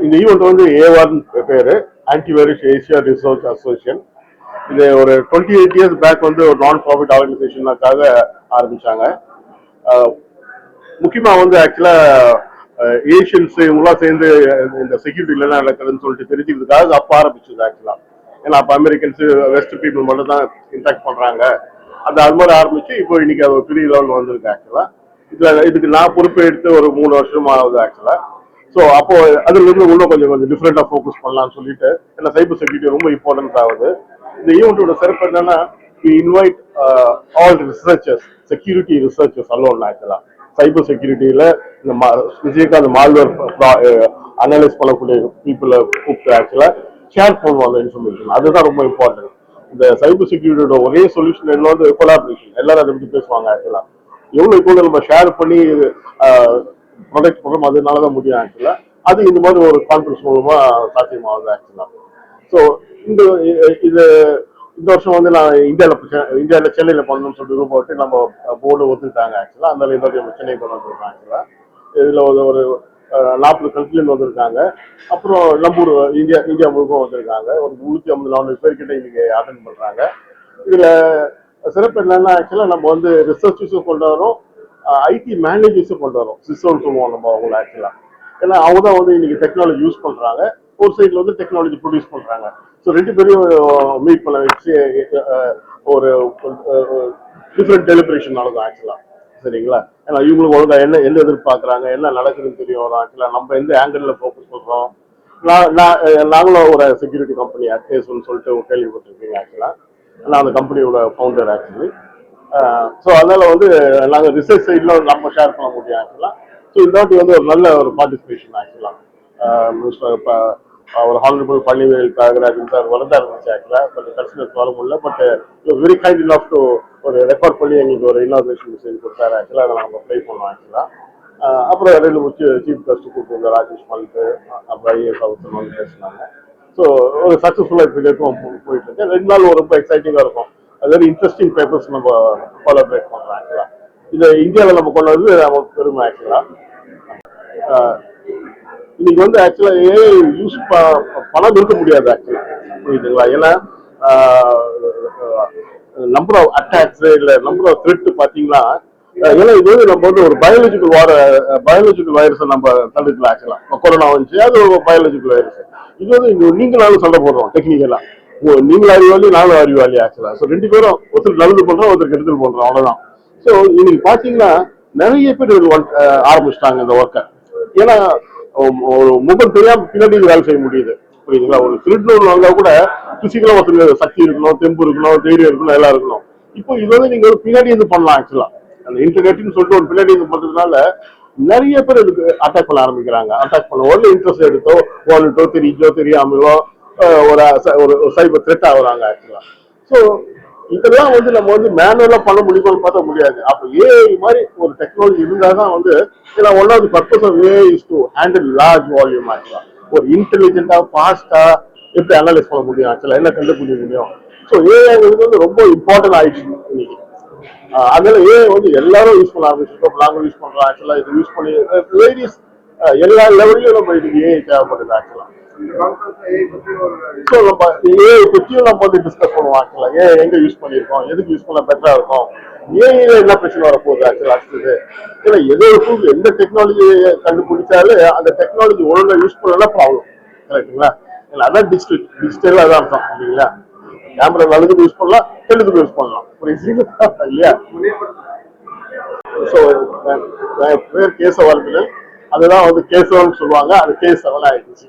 இந்த ஈவெண்ட் வந்து ஏவார்னு பேரு, ஆன்டிவைரஸ் ஏசியா ரிசர்ச் அசோசியேஷன். இது ஒரு 28 இயர்ஸ் பேக் வந்து ஒரு நான் ப்ராஃபிட் ஆர்கனைசேஷனுக்காக ஆரம்பிச்சாங்க. முக்கியமா வந்து ஆக்சுவலா ஏஷியன்ஸ் இவங்களாம் சேர்ந்து இந்த செக்யூரிட்டி இல்லைன்னா நடக்குதுன்னு சொல்லிட்டு தெரிஞ்சுக்கிறதுக்காக அப்போ ஆரம்பிச்சது ஆக்சுவலா. ஏன்னா அப்போ அமெரிக்கன்ஸ் வெஸ்ட் பீப்புள் மட்டும் தான் இன்ட்ராக்ட் பண்றாங்க. அது மாதிரி ஆரம்பிச்சு இப்போ இன்னைக்கு அது ஒரு பெரிய லெவல் வந்திருக்கு ஆக்சுவலா. இதுக்கு நான் பொறுப்பு எடுத்து ஒரு 3 வருஷம் ஆகுது ஆக்சுவலா. ஸோ அப்போ அதுல இருந்து இன்னும் கொஞ்சம் டிஃப்ரெண்டா ஃபோக்கஸ் பண்ணலாம்னு சொல்லிட்டு, ஏன்னா சைபர் செக்யூரிட்டி ரொம்ப இம்பார்ட்டன்ட் ஆகுது. இந்த ஈவெண்டோட சிறப்பு என்னன்னா, we invite all researchers, security researchers alone ஆக்சுவலா. சைபர் செக்யூரிட்டியில இந்த ஸ்பெசிஃபிக்கா அந்த மால்வேர் அனலைஸ் பண்ணக்கூடிய பீப்புளை கூப்பிட்டு ஆக்சுவலா ஷேர் பண்ணுவாங்க இன்ஃபர்மேஷன். அதுதான் ரொம்ப இம்பார்ட்டன்ட். இந்த சைபர் செக்யூரிட்டியோட ஒரே சொல்யூஷன் என்ன வந்து கொலாபரேஷன். எல்லாரும் அதை பத்தி பேசுவாங்க ஆக்சுவலா. எவ்வளவு கூட நம்ம ஷேர் பண்ணி ப்ரொடெக்ட் பண்றோம், அதனாலதான் முடியும் ஆக்சுவலா. அது இந்த மாதிரி ஒரு கான்ஃபரன்ஸ் மூலமா சாத்தியமாகுது ஆக்சுவலா. ஸோ இந்த இது இந்த வருஷம் வந்து நான் இந்தியாவில் சென்னையில் பண்ணணும்னு சொல்லிட்டு போட்டு நம்ம போர்டு ஒத்துக்கிட்டாங்க ஆக்சுவலா. அதனால இந்த வருஷம் சென்னை கொண்டு வந்துருக்காங்க ஆக்சுவலா. இதுல ஒரு 40 கண்ட்ரிலேருந்து வந்திருக்காங்க. அப்புறம் நம்ம இந்தியா முழுக்க வந்திருக்காங்க. ஒரு 350-400 பேர்கிட்ட இன்னைக்கு அட்டென்ட் பண்றாங்க. இதுல சிறப்பு என்னன்னா, ஆக்சுவலா நம்ம வந்து ரிசர்ச்சர்ஸும் கொண்டு வரோம், ஐடி மேனேஜர்ஸும் கொண்டு வரோம். சிஸ்டம் சொல்லுவோம் நம்ம அவங்கள ஆக்சுவலா. ஏன்னா அவங்க தான் வந்து இன்னைக்கு டெக்னாலஜி யூஸ் பண்றாங்க, ஒரு சைட்ல வந்து டெக்னாலஜி ப்ரொடியூஸ் பண்றாங்க. ஸோ 2 பேரையும் மீட் பண்ண வச்சு ஒரு டிஃப்ரெண்ட் டெலிபரேஷன் நடக்கும் ஆக்சுவலா. சரிங்களா? ஏன்னா இவங்களுக்கு ஒழுங்கா என்ன எதிர்பார்க்குறாங்க, என்ன நடக்குதுன்னு தெரியும் ஆக்சுவலா. நம்ம எந்த ஆங்கிள் ஃபோக்கஸ் பண்றோம். நாங்களும் ஒரு செக்யூரிட்டி கம்பெனி அட்வேஸ்ன்னு சொல்லிட்டு கேள்விப்பட்டிருக்கீங்க ஆக்சுவலா. நான் அந்த கம்பெனியோட ஃபவுண்டர் ஆக்சுவலி. ஸோ அதனால வந்து நாங்கள் ரிசர்ச் சைட்ல நம்ம ஷேர் பண்ண முடியும் ஆக்சுவலா. ஸோ இந்த வாட்டி வந்து ஒரு நல்ல ஒரு பார்ட்டிசிபேஷன் ஆக்சுவலா. ஒரு ஹானரபிள் பள்ளிவேல் தியாகராஜன் சார் வரதா இருந்துச்சு ஆக்சுவலா. கொஞ்சம் கன்சிடர் வர முடியல, but very kind enough to ஒரு ரெக்கார்ட் பண்ணி எங்களுக்கு ஒரு இனாகிரேஷன் செஞ்சு கொடுத்தாரு ஆக்சுவலா. அதை நம்ம ப்ளே பண்ணோம் ஆக்சுவலா. அப்புறம் 2 சீஃப் கெஸ்ட் கூப்பிட்டு ராஜேஷ் மல்ட்டு, அப்புறம் ஐஏஎஸ் அவசரம் வந்து பேசினாங்க. ஸோ ஒரு சக்ஸஸ்ஃபுல்லாக இப்போ போயிட்டு இருக்கு. 2 நாள் ரொம்ப எக்ஸைட்டிங்காக இருக்கும். வெரி இன்ட்ரெஸ்டிங் பேப்பர்ஸ் நம்ம கோலாபரேட் பண்றோம் ஆக்சுவலா. இதை இந்தியாவில் நம்ம கொண்டு வந்து நமக்கு பெருமை ஆக்சுவலா. இன்னைக்கு வந்து ஆக்சுவலா ஏஐ யூஸ் பணம் இருக்க முடியாது ஆக்சுவலா, புரியுதுங்களா? ஏன்னா நம்பர் ஆஃப் அட்டாக்ஸ் இல்ல நம்பர் ஆஃப் த்ரெட் பாத்தீங்கன்னா, ஏன்னா இது வந்து நம்ம வந்து ஒரு பயாலஜிக்கல் வைரஸை நம்ம தடுக்கலாம் ஆக்சுவலா. கொரோனா வந்துச்சு, அது ஒரு பயாலஜிக்கல் வைரஸ். இது வந்து நீங்களும் சண்டை போடுறோம் டெக்னிக்கலா. நீங்களும் அறிவாளி, நானும் அறிவாளி ஆக்சுவலா. ஸோ 2 பேரும் ஒருத்தர் நல்லது பண்றோம், ஒருத்தர் கெடுதல் பண்றோம், அவ்வளவுதான். ஸோ இன்னைக்கு பாத்தீங்கன்னா நிறைய பேர் ஆரம்பிச்சிட்டாங்க இந்த ஒர்க்கை. ஏன்னா ஒரு முகம் தெரியாம பின்னாடி வேலை செய்ய முடியுது, புரியுதுங்களா? ஒரு திருட்டு வந்தா கூட பிசிக்கலா ஒருத்தருக்கு சக்தி இருக்கணும், தெம்பு இருக்கணும், தைரியம் இருக்கணும், எல்லாம் இருக்கணும். இப்போ இது வந்து நீங்க பின்னாடி இருந்து பண்ணலாம் ஆக்சுவலா. அந்த இன்டர்நெட்னு சொல்லிட்டு ஒரு பின்னாடி இருந்து பண்றதுனால நிறைய பேர் இதுக்கு அட்டாக் பண்ண ஆரம்பிக்கிறாங்க. அட்டாக் பண்ண ஒரு இன்ட்ரெஸ்ட் எடுத்தோ ஓடிட்டோ தெரிஞ்சோ தெரியாமலோ ஒரு சைபர் த்ரெட் ஆகுறாங்க ஆக்சுவலா. ஸோ இதெல்லாம் வந்து நம்ம வந்து மேனுவலா பண்ண முடியுமான்னு பார்த்தா முடியாது. அப்போ ஏஐ மாதிரி ஒரு டெக்னாலஜி இருந்தாதான் வந்து, ஏன்னா one of the purpose of AI is to handle large volume ஆக்சுவலா. ஒரு இன்டெலிஜென்டா ஃபாஸ்டா எப்படி அனலைஸ் பண்ண முடியும் ஆக்சுவலா, என்ன கண்டுபிடிக்க முடியும். ஸோ ஏஐங்கிறது வந்து ரொம்ப இம்பார்ட்டன்ட் ஆயிடுச்சு இன்னைக்கு. அதனால ஏஐ வந்து எல்லாரும் யூஸ் பண்ண ஆரம்பிச்சிருக்கோம். நாங்களும் யூஸ் பண்றோம் ஆக்சுவலா. இது யூஸ் பண்ணி வேரியஸ் எல்லா லெவல்லையும் நம்ம இதுக்கு ஏஐ தேவைப்படுது ஆக்சுவலா. ஸோ நம்ம ஏஐ பற்றியும் நம்ம வந்து டிஸ்கஸ் பண்ணுவோம் ஆக்சுவலா. ஏஐ எங்க யூஸ் பண்ணியிருக்கோம், எதுக்கு யூஸ் பண்ண பெட்டரா இருக்கும், ஏஐல என்ன பிரச்சனை வரப்போகுது ஆக்சுவலா. அடுத்தது ஏன்னா எந்த டெக்னாலஜியை கண்டுபிடிச்சாலும் அந்த டெக்னாலஜி ஒழுங்கா யூஸ் பண்ணலாம் ப்ராப்ளம், கரெக்டுங்களா? அதான் டிஜிட்டல் அதான் அர்த்தம் இல்லைங்களா? கேமரா நல்லதுக்கு யூஸ் பண்ணலாம், கெட்டதுக்கு யூஸ் பண்ணலாம், புரியுதுங்களா இல்லையா? ஸோ பேர் கேசவர்தனன், அதுதான் வந்து கேசவன் சொல்லுவாங்க. அது கேசவன் ஆயிடுச்சு.